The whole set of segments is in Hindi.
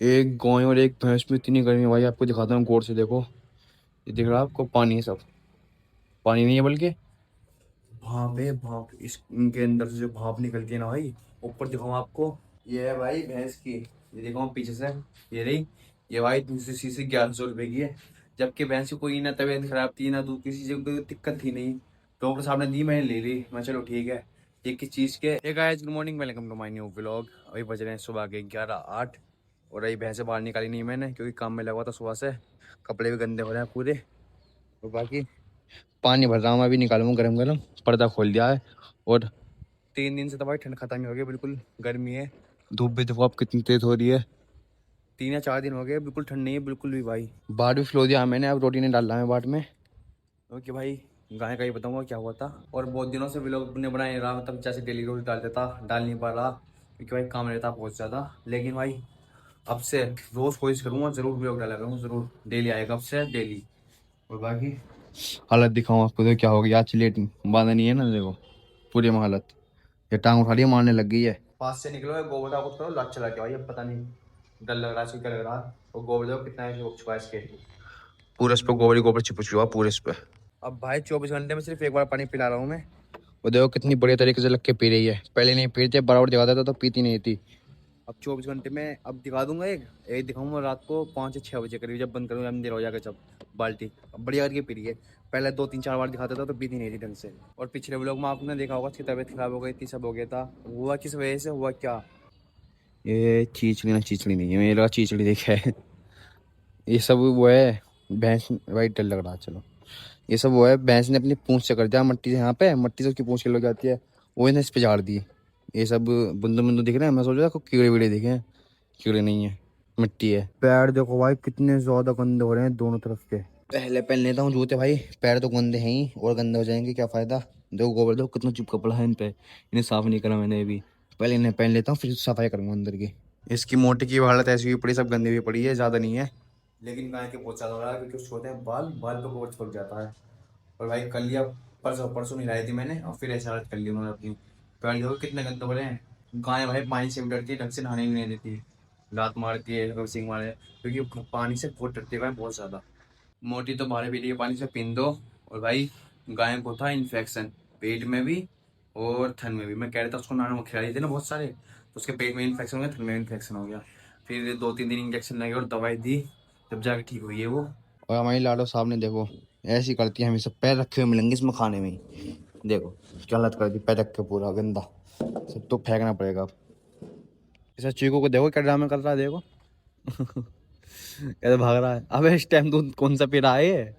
एक गाय और एक भैंस में इतनी गर्मी है भाई, आपको दिखाता हूँ गौर से देखो। ये दिख रहा है आपको? पानी है सब। पानी नहीं है बल्कि भाप है, भाप। इस इनके अंदर से जो भाप निकलती है ना भाई, ऊपर दिखाऊँ आपको। ये है भाई भैंस की, ये दिखाऊँ पीछे से। ये रही। ये भाई दूसरी शीशी 1100 रुपए की है। जबकि भैंस की कोई ना तबीयत खराब थी ना दूध किसी चीज कोई दिक्कत थी नहीं। डॉक्टर साहब ने दी, मैंने ले ली। मैं चलो ठीक है। ये किस चीज़ के? Hey guys, good morning, welcome to my new vlog. अभी बज रहे हैं सुबह के 11:08। और अभी भैंसे बाहर निकाली नहीं मैंने, क्योंकि काम में लगा था सुबह से। कपड़े भी गंदे हो रहे हैं पूरे। और बाकी पानी भर रहा हूँ, अभी निकालूंगा गरम गरम। पर्दा खोल दिया है। और 3 दिन से तो भाई ठंड खत्म ही हो गई, बिल्कुल गर्मी है। धूप भी देखो आप कितनी तेज हो रही है। 3 या 4 दिन हो गए, बिल्कुल ठंड नहीं है बिल्कुल भी भाई। बाट भी फ्लो दिया मैंने, अब रोटी नहीं डाल रहा मैं बाट में। ओके भाई। गाय का ही बताऊंगा क्या हुआ था। और बहुत दिनों से व्लॉग ने बना नहीं रहा, मतलब जैसे डेली रोज डाल देता, डाल नहीं पा रहा क्योंकि भाई काम रहता बहुत ज़्यादा। लेकिन भाई अब से रोज़ कोशिश करूँगा, ज़रूर व्लॉग डाला करूँगा, ज़रूर डेली आएगा अब से डेली। और बाकी हालत दिखाऊँ आपको तो क्या हो गया आज, लेट बांधा नहीं है ना देखो पूरी में हालत। ये टांग उठा लिया, मारने लग गई है। पास से निकलो, गोबर कुछ करो, लाच चला के भाई। अब पता नहीं डर लग रहा है इसको, क्या लग रहा है। और गोबर देखो कितना है चुका है इसके। पूरे इस पे गोबर ही गोबर चिपक चुका है पूरे इस पे। अब भाई 24 घंटे में सिर्फ एक बार पानी पिला रहा हूँ मैं। वो देखो कितनी बढ़िया तरीके से लग के पी रही है। पहले नहीं पीते, बराबर दिखाता था तो पीती नहीं थी। अब 24 घंटे में अब दिखा दूंगा। एक एक दिखाऊंगा रात को 5 या 6 बजे करीब, जब बंद करूँ अंधेरा हो जाएगा जब। बाल्टी अब बढ़िया करके पी रही है। पहले 2 3 4 बार दिखाता था तो पीती नहीं थी ढंग से। और पिछले व्लॉग में आपने देखा होगा, उसकी तबीयत खराब हो गई थी, सब हो गया था। हुआ किस वजह से हुआ क्या? ये चीचड़ी ना, चीचड़ी नहीं है, मेरा चीचड़ी देखा है। ये सब वो है भैंस। वाइट डर लग रहा है, चलो। ये सब वो है, भैंस ने अपनी पूंछ से कर दिया मट्टी से, यहाँ पे मट्टी से उसकी पूंछ के लग जाती है। वो इन्हें इस पे झाड़ दी। ये सब बुंदू बुंदू दिख रहे हैं, मैं सोच रहा था कीड़े वीड़े दिखे हैं। कीड़े नहीं है, मिट्टी है। पैर देखो भाई कितने ज्यादा गंदे हो रहे हैं दोनों तरफ के। पहले पहन लेता हूँ जूते भाई, पैर तो गंदे हैं ही, और गंदे हो जाएंगे क्या फायदा। देखो गोबर देखो कितना चिपका पड़ा है इन पे। इन्हें साफ नहीं करा मैंने अभी। पहले इन्हें पहन लेता हूँ, फिर सफाई करूंगा अंदर की। इसकी मोटी की हालत ऐसी हुई पड़ी, सब गंदी हुई पड़ी है, ज्यादा नहीं है। लेकिन गाय के बहुत ज्यादा हो रहा है, क्योंकि उसके होते हैं बाल, बाल पे गोबर चिपक जाता है। और भाई कर लिया, परसों परसों नहीं लाई थी मैंने, और फिर ऐसी हालत कर ली उन्होंने अपनी। पैर देखो कितने गंदे हो रहे हैं। गाय भाई पानी से भी डरती है, ढंग से नहाने भी नहीं देती। लात मारती है, कभी सिंग मारे, क्योंकि पानी से बहुत डरती है गाय, बहुत ज्यादा। मोटी तो मारे भी लिए पानी से पीन दो। और भाई गाय को था इन्फेक्शन, पेट में भी और थन में भी। मैं कह रहा था उसको नाना खिला रही थी ना बहुत सारे, तो उसके पेट में इन्फेक्शन हो गया, थन में इन्फेक्शन हो गया। फिर 2 3 दिन इंजेक्शन लगे और दवाई दी, तब जाके ठीक हुई है वो। और हमारी लाडो साहब ने देखो ऐसी करती है, हमेशा पैर रखे हुए मिलेंगे इसमें खाने में ही। देखो क्या हालत कर दी, पैर रख के पूरा गंदा। सब तो फेंकना पड़ेगा अब। इस चीकू को देखो क्या ड्रामे कर रहा है, देखो। कैसे भाग रहा है। अबे इस टाइम दूध कौन सा पी रहा है ये?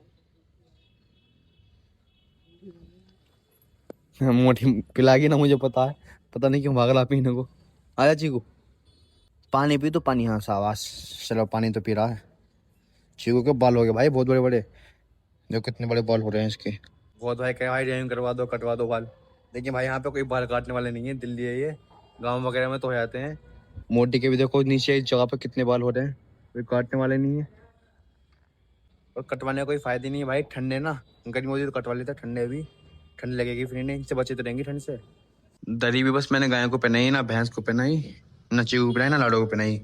मोटी पिलागी ना, मुझे पता है। पता नहीं क्यों भाग रहा पीने को। आजा चीकू, पानी पी तो पानी। हाँ शाबाश, चलो पानी तो पी रहा है। चीकू के बाल हो गए भाई बहुत बड़े बड़े। देखो कितने बड़े बाल हो रहे हैं इसके। बहुत भाई कह भाई ड्राइविंग करवा दो, कटवा दो बाल। लेकिन भाई यहाँ पे कोई बाल काटने वाले नहीं है, दिल्ली है ये। गाँव वगैरह में तो हो जाते हैं। मोटी के भी देखो नीचे इस जगह पे कितने बाल हो रहे हैं, कोई काटने वाले नहीं है। और कटवाने का कोई फायदा नहीं है भाई, ठंडे ना। गर्मी होती तो कटवा लेता, ठंडे भी ठंड लगेगी, फिर नहीं इनसे बचे तो रहेंगी ठंड से। दरी भी बस मैंने गाय को पहनाई, ना भैंस को पहनाई, ना चीकू को पहनाई, ना लाडो को पहनाई।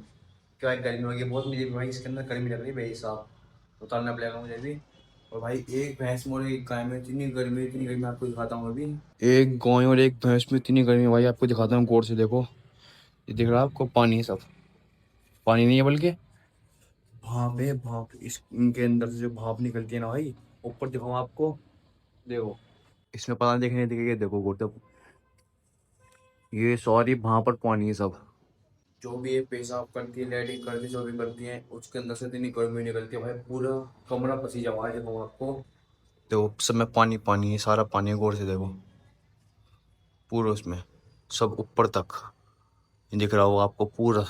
क्या गर्मी होगी बहुत, मुझे भी भाई इसके अंदर गर्मी लग रही है भाई साहब। उतारना पड़ेगा मुझे भी। और भाई एक भैंस में और एक गाय में इतनी गर्मी, इतनी गर्मी आपको दिखाता हूँ अभी। एक गाय और एक भैंस में इतनी गर्मी भाई, आपको दिखाता हूँ गौर से देखो। ये दिख रहा है आपको? पानी है सब। पानी नहीं है बल्कि भाप है, भाप। इस इनके अंदर से जो भाप निकलती है ना भाई, ऊपर दिखाऊँ आपको, देखो। इसमें पता नहीं देखने दिखेगा, देखो गौरव, ये सॉरी भाप पर पानी है सब। जो भी ये पेशाब करती है, लैट्रिन करती है, जो भी करती है, उसके अंदर से इतनी गर्मी निकलती है भाई, पूरा कमरा पसीजा हुआ है। देखो आपको, देखो सब में पानी पानी है, सारा पानी है, गौर से देखो पूरा उसमें, सब ऊपर तक ये दिख रहा होगा आपको पूरा।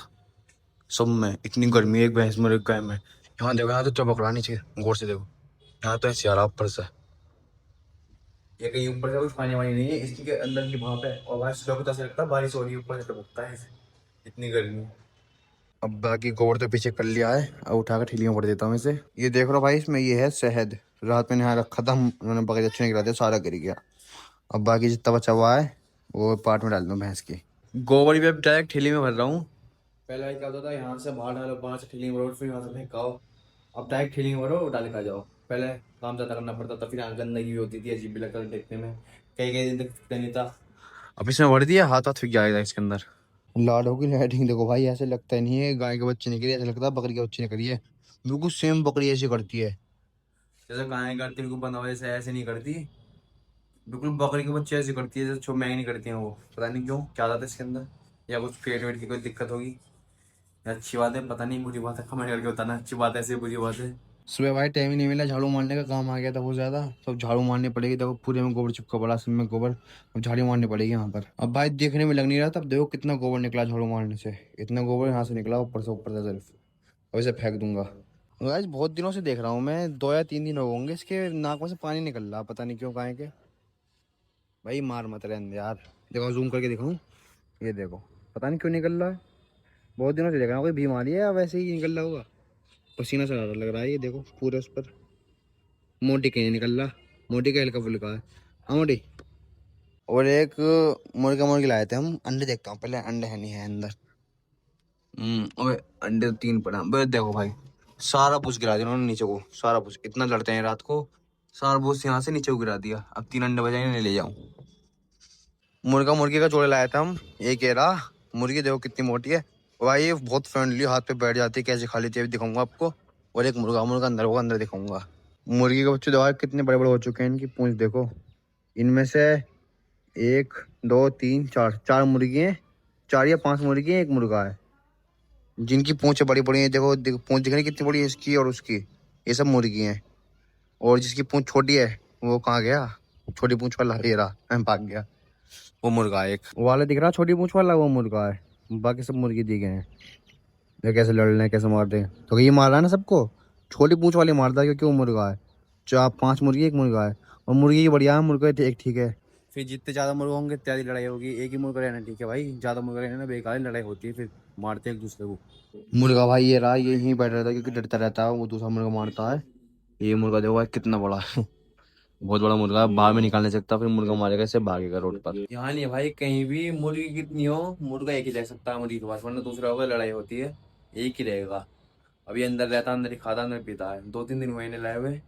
सब में इतनी गर्मी है, एक भैंस में और एक गाय में। यहाँ देखो, यहाँ तो चमक रहा नीचे, गौर से देखो। यहाँ तो ऐसे आ रहा ऊपर से। ये कहीं ऊपर से कुछ पानी वानी नहीं है, इसकी के अंदर की भाप है। और भाई सुबह को तो ऐसा लगता है बारिश हो रही है, ऊपर से टपकता है, इतनी गर्मी। अब बाकी गोबर तो पीछे कर लिया है, अब उठा कर ठेलियों भर देता हूँ इसे। ये देख रहा भाई, इसमें ये है शहद। रात में यहाँ रखा था, उन्होंने बगैर अच्छे नहीं गिरा दिया, सारा गिर गया। अब बाकी जितना बचा हुआ है वो पार्ट में डाल दूँ भैंस की। गोबर भी अब डायरेक्ट ठेली में भर रहा हूँ। पहले क्या होता था, यहाँ से बाहर डालो, बाहर से ठेलिंग भरो, फिर यहाँ से फेंकाओ। अब डायरेक्ट ठेलिंग भरो डाल के आ जाओ। पहले काम ज़्यादा करना पड़ता था, फिर यहाँ गंदगी भी होती थी, अजीब भी लगता था देखने में, कई कई दिन तक दिखता नहीं था। अब इसमें भर दिया, हाथ हाथ फिक जाएगा इसके अंदर। लाडो की लाइटिंग देखो भाई, ऐसे लगता ही नहीं है गाय के बच्चे ने करी, ऐसा लगता है बकरी के बच्चे ने करी है। बिल्कुल सेम बकरी ऐसी करती है जैसे गाय करती है, बिल्कुल बंधा हुआ, जैसे ऐसे नहीं करती। बिल्कुल बकरी के बच्चे ऐसी करती है जैसे छो मैंग नहीं करती हैं वो। पता नहीं क्यों, क्या आता है इसके अंदर, या कुछ पेट वेट की कोई दिक्कत होगी, या अच्छी बात है, पता नहीं, बुरी बात है, कमेंट करके बताना अच्छी बात है ऐसी बुरी बात है। सुबह भाई टाइम ही नहीं मिला, झाड़ू मारने का काम आ गया था बहुत ज्यादा, तो झाड़ू मारनी पड़ेगी। देखो पूरे में गोबर चिपका पड़ा, सब में गोबर, अब झाड़ू मारनी पड़ेगी यहाँ पर। अब भाई देखने में लग नहीं रहा था, अब देखो कितना गोबर निकला झाड़ू मारने से, इतना गोबर यहाँ से निकला ऊपर से सिर्फ। अब इसे फेंक दूंगा। गाइस बहुत दिनों से देख रहा हूँ मैं, 2 या 3 दिन हो होंगे, इसके नाक में से पानी निकल रहा, पता नहीं क्यों गाय के। भाई मार मत रहने यार, देखो जूम करके दिखाऊं, ये देखो, पता नहीं क्यों निकल रहा है। बहुत दिनों से देख रहा हूँ, कोई बीमारी है या वैसे ही निकल रहा होगा। पसीना सा लग रहा है, ये देखो पूरे उस पर। मोटी कहीं निकल रहा, मोटी का हल्का फुल्का है। हाँ मोटी। और एक मुर्गा मुर्गी लाए थे हम, अंडे देखता हूँ पहले, अंडे है नहीं है अंदर। ओए अंडे तो 3 पड़ा, बस देखो भाई, सारा भूस गिरा दिया उन्होंने नीचे को, सारा भूस, इतना लड़ते हैं रात को, सारा भूस यहाँ से नीचे को गिरा दिया। अब 3 अंडे बजाए, नहीं ले जाऊं। मुर्गा मुर्गी का जोड़े लाया था हम, एक ये रहा। मुर्गी देखो कितनी मोटी है भाई, ये बहुत फ्रेंडली, हाथ पे बैठ जाती है, कैसे खा लेती है अभी दिखाऊंगा आपको। और एक मुर्गा, मुर्गा अंदर होगा, अंदर दिखाऊंगा। मुर्गी के बच्चे देखो कितने बड़े बड़े हो चुके हैं, इनकी पूंछ देखो। इनमें से 1 2 3 4, 4 मुर्गी हैं, 4 या 5 मुर्गी हैं, एक मुर्गा है। जिनकी पूंछें बड़ी बड़ी हैं, देखो देखो पूंछ दिख रही है कितनी बड़ी है इसकी और उसकी, ये सब मुर्गी हैं। और जिसकी पूंछ छोटी है वो कहाँ गया, छोटी पूंछ वाला ये रहा, भाग गया। वो मुर्गा है एक, वो वाला दिख रहा छोटी पूंछ वाला, वो मुर्गा है। बाकी सब मुर्गी दिखे हैं। देख कैसे लड़ रहे हैं, कैसे मार रहे हैं, तो ये मार रहा है ना सबको, छोटी पूंछ वाले मारता है क्योंकि वो मुर्गा है। 4 5 मुर्गी, एक मुर्गा है, और मुर्गी की बढ़िया है, मुर्गा एक ठीक है। फिर जितने ज्यादा मुर्गा होंगे इत्यादि लड़ाई होगी, एक ही मुर्गा रहना ठीक है भाई, ज्यादा मुर्गा रहना बेकार लड़ाई होती है, फिर मारते हैं एक दूसरे को। मुर्गा भाई ये रहा, ये यहीं बैठा रहता है क्योंकि डरता रहता है, वो दूसरा मुर्गा मारता है। ये मुर्गा देखो भाई कितना बड़ा है, बहुत बड़ा मुर्गा है, बाहर में निकाल नहीं सकता, फिर मुर्गा मारेगा इसे, भागेगा रोड पर। यहाँ नहीं भाई, कहीं भी मुर्गी कितनी हो, मुर्गा एक ही रह सकता है मुर्गी के पास, वरना दूसरा होगा लड़ाई होती है, एक ही रहेगा। अभी अंदर रहता, अंदर ही खाता, अंदर पीता है, 2 3 दिन हुए इन्हें लाए हुए।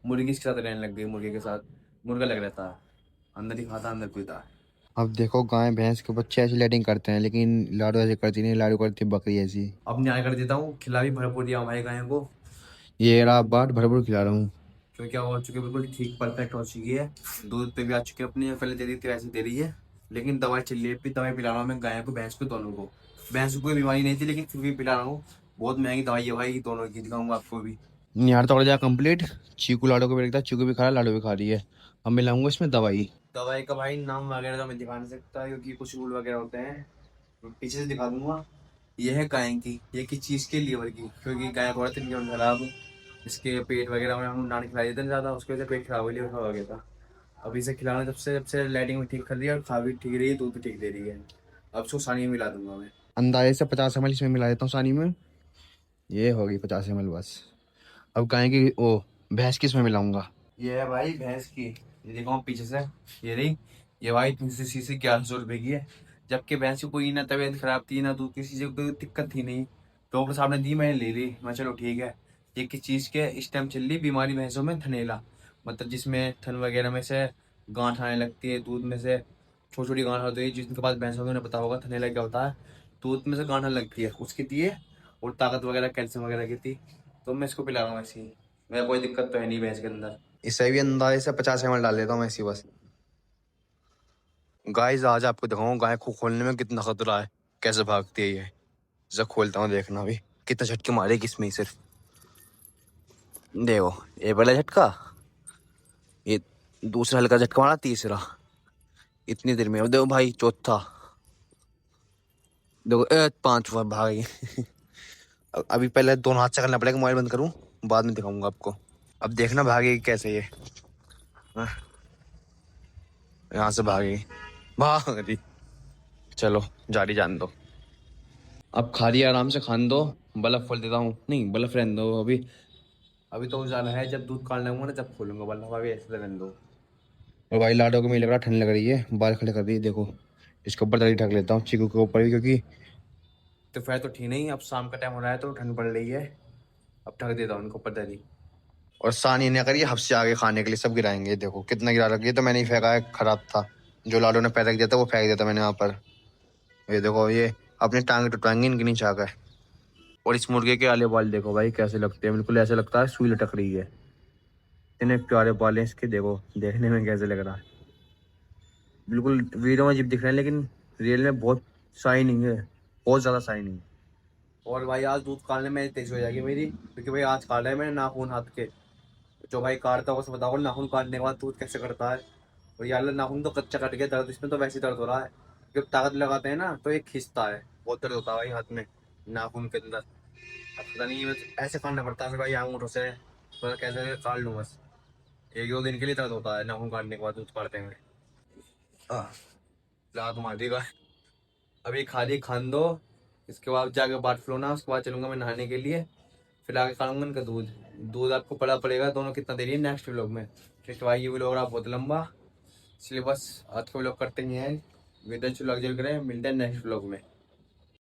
मुर्गी इसके साथ रहने लग गई, मुर्गे के साथ मुर्गा लग रहता है, अंदर ही खाता अंदर पीता है। अब देखो गाय भैंस के बच्चे ऐसी लाइटिंग करते हैं, लेकिन लाडू ऐसे करती नहीं, लाडू करती बकरी ऐसी। अब न्याय कर देता हूँ, खिला भी भरपूर दिया हमारी गायों को, ये रहा बाट भरपूर खिला रहा हूँ, क्योंकि अब हो चुकी है बिल्कुल ठीक, परफेक्ट हो चुकी है। दूध पे भी आ चुकी है अपनी, पहले दे दी थी वैसे दे रही है, लेकिन दवाई चल रही है, फिर दवाई पिला रहा हूँ मैं गाय को भैंस को दोनों को। भैंस को कोई बीमारी नहीं थी लेकिन फिर भी पिला रहा हूँ, बहुत महंगी दवाई है भाई, दोनों की दिखाऊंगा आपको भी। निहार तो जा कंप्लीट, चीकू लाडो को भी देखता, चीकू भी खा रहा है, लाडो भी खा रही है। अब मैं लाऊंगा इसमें दवाई। दवाई का भाई नाम वगैरह तो मैं दिखा नहीं सकता क्योंकि कुछ रूल वगैरह होते हैं, तो पीछे से दिखा दूंगा। ये है गाय की, ये किस चीज़ के, लीवर की, क्योंकि गाय थोड़ा सी लीवर खराब, इसके पेट वगैरह में हम नानी खिलाई देते हैं ज़्यादा, उसकी वजह से पेट खराब हो, लीवर खराब हो गया था। अभी इसे खिलाना जब से लाइटिंग में ठीक कर दिया, और खा भी ठीक रही है, दूध भी ठीक दे रही है। अब उसको सानी में मिला दूंगा मैं, अंदाजे से 50 ml इसमें मिला देता हूँ सानी में। ये होगी 50 ml बस। अब गाय की ओ भैंस की इसमें मिलाऊंगा। ये है भाई भैंस की, ये देखो पीछे से, ये रही। ये भाई 300 cc 1100 रुपए की है, जबकि भैंस की कोई ना तबीयत खराब थी ना दूध किसी से कोई दिक्कत थी नहीं, डॉक्टर साहब ने दी, मैंने ले ली, मैं चलो ठीक है। ये किस चीज़ के इस टाइम चल रही बीमारी भैंसों में, थनेला, मतलब जिसमें थन वगैरह में से गांठ आने लगती है, दूध में से छोटी छोटी गांठ होती है, जिनके पास भैंस होगी उन्हें पता होगा थनेला क्या होता है, दूध में से गांठ आने लगती है, उसकी दिए, और ताकत वगैरह कैल्शियम वगैरह की थी, तो मैं इसको पिला रहा हूँ ऐसे ही, मेरा कोई दिक्कत तो है नहीं भैंस के अंदर। इसे भी अंदाजे से 50 ml डाल देता हूँ मैं इसी बस। गाइस आज आपको दिखाऊंगा गाय को खोलने में कितना खतरा है, कैसे भागती है ये। इसे खोलता हूँ, देखना भी कितना झटके मारेगी इसमें ही सिर्फ। देखो ये पहला झटका, ये दूसरा हल्का झटका मारा, तीसरा, इतनी देर में। अब देखो भाई चौथा, देखो 5वां भाई। अभी पहले दोनों हाथ से करना पड़ेगा, मोबाइल बंद करूँ, बाद में दिखाऊंगा आपको। अब देखना भागेगी कैसे ये, हाँ, यहाँ से भागेगी, भाग रही। चलो जारी जान दो, अब खा रही है, आराम से खान दो। बल्ब खोल देता हूँ, नहीं बल्ब रहने दो अभी, अभी तो उजाला है, जब दूध काट लगूंगा ना तब खोलूंगा बल्ब, अभी ऐसे रहने दो। और भाई लाडो को मुझे लग रहा ठंड लग रही है, बाल खड़े कर रही है देखो, इसके ऊपर दरी ढक लेता हूँ चीकू के ऊपर भी, क्योंकि दोपहर तो ठीक नहीं, अब शाम का टाइम हो रहा है तो ठंड पड़ रही है। अब ढक देता हूँ उनको, पता नहीं। और सानी ने करिए हफ्से आगे खाने के लिए सब गिराएंगे। देखो कितना गिरा रखी है, तो मैंने ही फेंका है, खराब था। जो लालू ने पैसा दिया था वो फेंक दिया था मैंने वहाँ पर। ये देखो, ये अपनी टांगे टुटाएंगे इनकी नहीं चाहकर। और इस मुर्गे के आले बाल देखो भाई कैसे लगते हैं, बिल्कुल ऐसे लगता है सुई लटक रही है। इतने प्यारे बाल हैं इसके, देखो देखने में कैसे लग रहा है। बिल्कुल वीडियो में अजीब दिख रहे हैं, लेकिन रियल में बहुत शाइनिंग है, बहुत ज़्यादा शाइनिंग। और भाई आज दूध काटने में तेज हो जाएगी मेरी, क्योंकि भाई आज काटा है मैंने नाखून हाथ के। जो भाई काटता है उसे बताओ नाखून काटने के बाद दूध कैसे करता है। और यार नाखून तो कच्चा कट गया, दर्द इसमें तो वैसे ही दर्द हो रहा है। जब ताकत लगाते हैं ना तो ये खींचता है, बहुत दर्द होता है भाई हाथ में, नाखून के अंदर। अब पता नहीं, बस ऐसे काटना पड़ता है फिर भाई आंगूठों से, तो कैसे काट लूँ बस। एक दो दिन के लिए दर्द होता है नाखून काटने के बाद दूध काटते हुए। रात मार देगा। अभी खाली खान दो, इसके बाद जाके बात फ्लो ना, उसके बाद चलूंगा मैं नहाने के लिए। फिर आगे खाऊंगा इनका दूध। दूध आपको पड़ा पड़ेगा दोनों कितना देरी है नेक्स्ट व्लॉग में, क्योंकि भाई ये व्लॉग रहा बहुत लंबा। इसलिए बस आज का व्लॉग करते ही हैं। वीडियो अच्छी लग जल करें, मिलते हैं नेक्स्ट व्लॉग में।